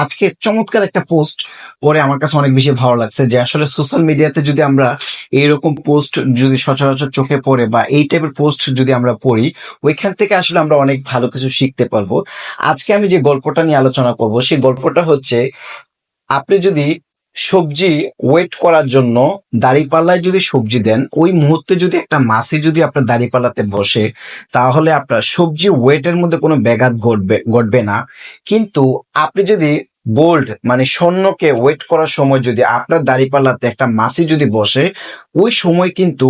আজকে চমৎকার একটা পোস্ট পরে আমার কাছে অনেক বেশি ভালো লাগছে যে আসলে সোশ্যাল মিডিয়াতে যদি আমরা এইরকম পোস্ট যদি সচরাচর চোখে পড়ে বা এই টাইপের পোস্ট যদি আমরা পড়ি, ওইখান থেকে আসলে আমরা অনেক ভালো কিছু শিখতে পারবো। আজকে আমি যে গল্পটা নিয়ে আলোচনা করব সেই গল্পটা হচ্ছে, আপনি যদি সবজি ওয়েট করার জন্য দাঁড়িপাল্লায় যদি সবজি দেন, ওই মুহূর্তে যদি একটা মাছি যদি আপনার দাঁড়িপাল্লাতে বসে, তাহলে আপনার সবজি ওয়েটের মধ্যে কোনো ব্যাঘাত ঘটবে না। কিন্তু আপনি যদি গোল্ড মানে স্বর্ণকে ওয়েট করার সময় যদি আপনার দাঁড়িপাল্লাতে একটা মাছি যদি বসে, ওই সময় কিন্তু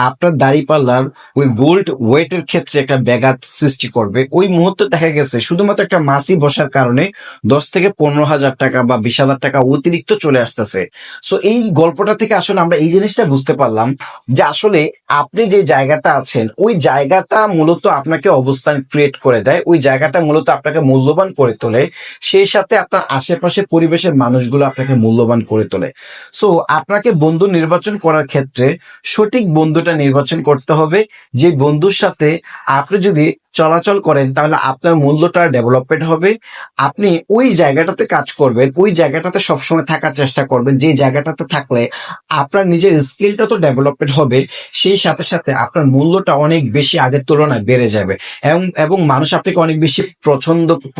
আপনার দাঁড়িপাল্লার ওই গোল্ড ওয়েটের ক্ষেত্রে একটা ব্যাঘাত সৃষ্টি করবে। ওই মুহূর্তে দেখা গেছে শুধুমাত্র একটা মাছি বসার কারণে 10 থেকে 15 হাজার টাকা বা 20 হাজার টাকা অতিরিক্ত চলে আসতেছে। সো এই গল্পটা থেকে আসলে আমরা এই জিনিসটা বুঝতে পারলাম যে আসলে আপনি যে জায়গাটা আছেন, ওই জায়গাটা মূলত আপনাকে অবস্থান ক্রিয়েট করে দেয়, ওই জায়গাটা মূলত আপনাকে মূল্যবান করে তোলে, সেই সাথে আপনার আশেপাশে পরিবেশের মানুষগুলো আপনাকে মূল্যবান করে তোলে। সো আপনাকে বন্ধু নির্বাচন করার ক্ষেত্রে সঠিক বন্ধুটা নির্বাচন করতে হবে, যে বন্ধুর সাথে আপনি যদি চলাচল করেন তাহলে আপনার মূল্যটা ডেভেলপমেন্ট হবে। আপনি ওই জায়গাটাতে কাজ করবেন, ওই জায়গাটাতে সবসময় থাকার চেষ্টা করবেন, যে জায়গাটাতে থাকলে আপনার নিজের স্কিলটা তো ডেভেলপমেন্ট হবে, সেই সাথে সাথে আপনার মূল্যটা অনেক বেশি আগের তুলনায় বেড়ে যাবে। এবং এবং মানুষ আপনাকে অনেক বেশি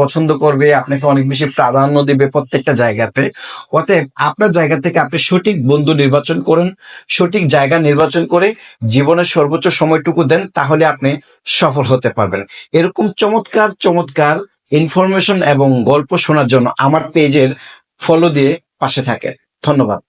পছন্দ করবে, আপনাকে অনেক বেশি প্রাধান্য দিবে প্রত্যেকটা জায়গাতে। অতএব আপনার জায়গা থেকে আপনি সঠিক বন্ধু নির্বাচন করুন, সঠিক জায়গা নির্বাচন করে জীবনের সর্বোচ্চ সময়টুকু দেন, তাহলে আপনি সফল হতে পারবেন। এরকম চমৎকার চমৎকার ইনফরমেশন এবং গল্প শোনার জন্য আমার পেজের ফলো দিয়ে পাশে থাকে। ধন্যবাদ।